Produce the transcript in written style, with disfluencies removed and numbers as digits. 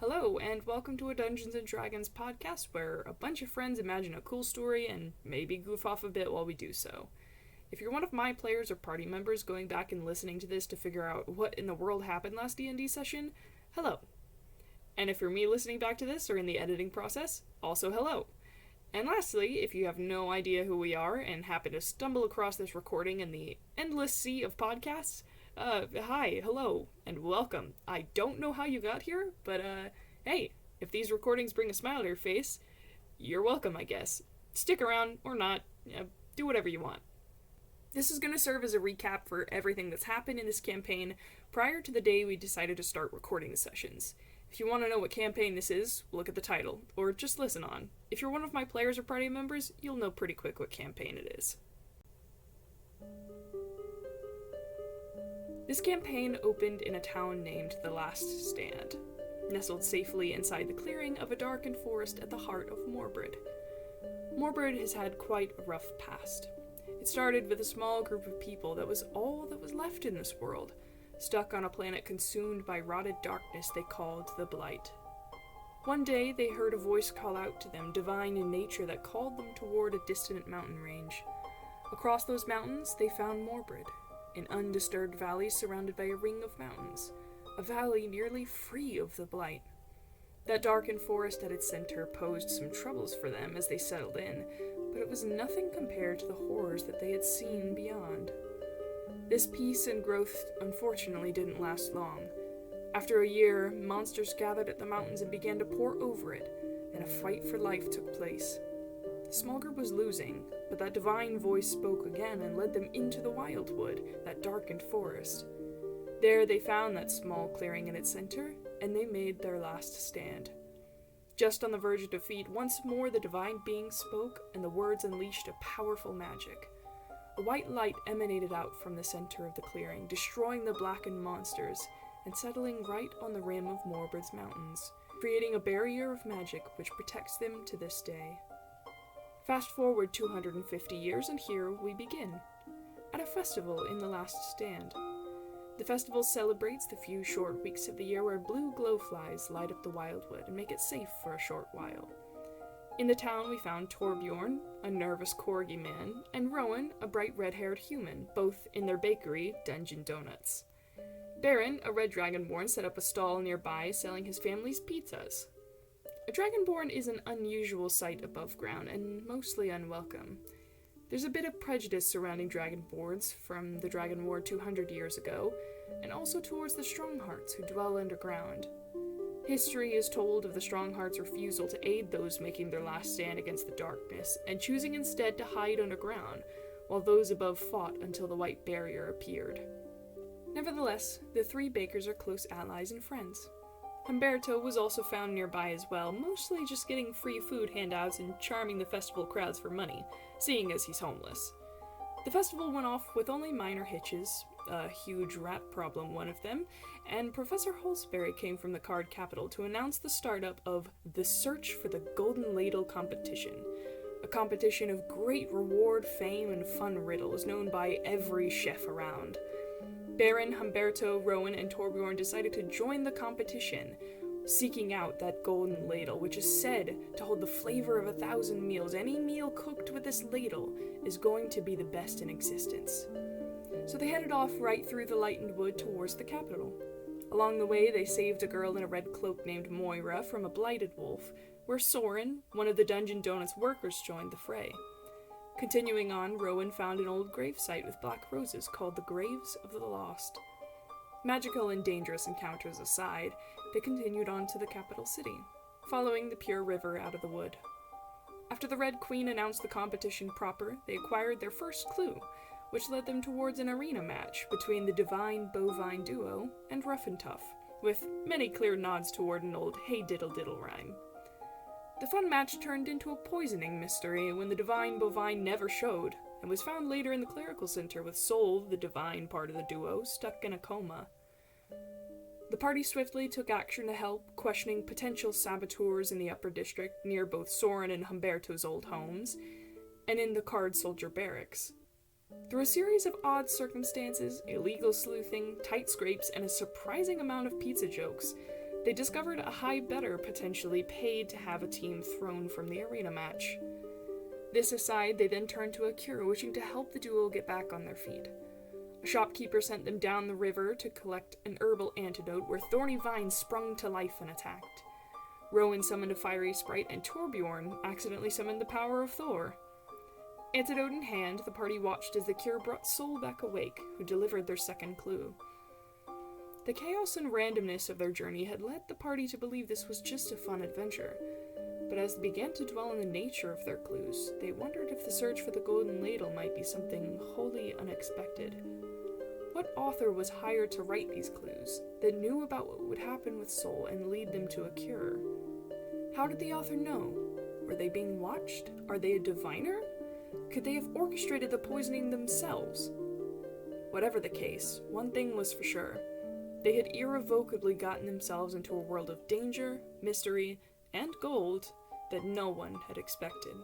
Hello, and welcome to a Dungeons & Dragons podcast where a bunch of friends imagine a cool story and maybe goof off a bit while we do so. If you're one of my players or party members going back and listening to this to figure out what in the world happened last D&D session, hello. And if you're me listening back to this or in the editing process, also hello. And lastly, if you have no idea who we are and happen to stumble across this recording in the endless sea of podcasts, hi, hello, and welcome. I don't know how you got here, but, hey, if these recordings bring a smile to your face, you're welcome, I guess. Stick around, or not, do whatever you want. This is going to serve as a recap for everything that's happened in this campaign prior to the day we decided to start recording the sessions. If you want to know what campaign this is, look at the title, or just listen on. If you're one of my players or party members, you'll know pretty quick what campaign it is. This campaign opened in a town named The Last Stand, nestled safely inside the clearing of a darkened forest at the heart of Morbrid. Morbrid has had quite a rough past. It started with a small group of people that was all that was left in this world, stuck on a planet consumed by rotted darkness they called the Blight. One day they heard a voice call out to them, divine in nature, that called them toward a distant mountain range. Across those mountains they found Morbrid, an undisturbed valley surrounded by a ring of mountains, a valley nearly free of the Blight. That darkened forest at its center posed some troubles for them as they settled in, but it was nothing compared to the horrors that they had seen beyond. This peace and growth unfortunately didn't last long. After a year, monsters gathered at the mountains and began to pour over it, and a fight for life took place. The small group was losing, but that divine voice spoke again and led them into the wildwood, that darkened forest. There they found that small clearing in its center, and they made their last stand. Just on the verge of defeat, once more the divine being spoke, and the words unleashed a powerful magic. A white light emanated out from the center of the clearing, destroying the blackened monsters, and settling right on the rim of Morbrid's mountains, creating a barrier of magic which protects them to this day. Fast forward 250 years, and here we begin, at a festival in the Last Stand. The festival celebrates the few short weeks of the year where blue glowflies light up the wildwood and make it safe for a short while. In the town we found Torbjorn, a nervous corgi man, and Rowan, a bright red-haired human, both in their bakery, Dungeon Donuts. Baron, a red dragonborn, set up a stall nearby selling his family's pizzas. A dragonborn is an unusual sight above ground, and mostly unwelcome. There's a bit of prejudice surrounding dragonborns from the Dragon War 200 years ago, and also towards the Stronghearts who dwell underground. History is told of the Stronghearts' refusal to aid those making their last stand against the darkness, and choosing instead to hide underground, while those above fought until the White Barrier appeared. Nevertheless, the three bakers are close allies and friends. Humberto was also found nearby as well, mostly just getting free food handouts and charming the festival crowds for money, seeing as he's homeless. The festival went off with only minor hitches, a huge rat problem one of them, and Professor Holsbury came from the card capital to announce the startup of the Search for the Golden Ladle competition, a competition of great reward, fame, and fun riddles known by every chef around. Baron, Humberto, Rowan, and Torbjorn decided to join the competition, seeking out that golden ladle, which is said to hold the flavor of 1,000 meals. Any meal cooked with this ladle is going to be the best in existence. So they headed off right through the lightened wood towards the capital. Along the way, they saved a girl in a red cloak named Moira from a blighted wolf, where Soren, one of the Dungeon Donuts workers, joined the fray. Continuing on, Rowan found an old gravesite with black roses called the Graves of the Lost. Magical and dangerous encounters aside, they continued on to the capital city, following the pure river out of the wood. After the Red Queen announced the competition proper, they acquired their first clue, which led them towards an arena match between the Divine Bovine duo and Rough and Tough, with many clear nods toward an old hey diddle diddle rhyme. The fun match turned into a poisoning mystery when the Divine Bovine never showed, and was found later in the clerical center with Sol, the divine part of the duo, stuck in a coma. The party swiftly took action to help, questioning potential saboteurs in the upper district near both Soren and Humberto's old homes, and in the Card Soldier barracks. Through a series of odd circumstances, illegal sleuthing, tight scrapes, and a surprising amount of pizza jokes, They discovered a high bettor potentially paid to have a team thrown from the arena match. This aside, they then turned to a cure wishing to help the duo get back on their feet. A shopkeeper sent them down the river to collect an herbal antidote where thorny vines sprung to life and attacked. Rowan summoned a fiery sprite, and Torbjorn accidentally summoned the power of Thor. Antidote in hand, the party watched as the cure brought Sol back awake, who delivered their second clue. The chaos and randomness of their journey had led the party to believe this was just a fun adventure, but as they began to dwell on the nature of their clues, they wondered if the search for the Golden Ladle might be something wholly unexpected. What author was hired to write these clues, that knew about what would happen with Sol and lead them to a cure? How did the author know? Were they being watched? Are they a diviner? Could they have orchestrated the poisoning themselves? Whatever the case, one thing was for sure. They had irrevocably gotten themselves into a world of danger, mystery, and gold that no one had expected.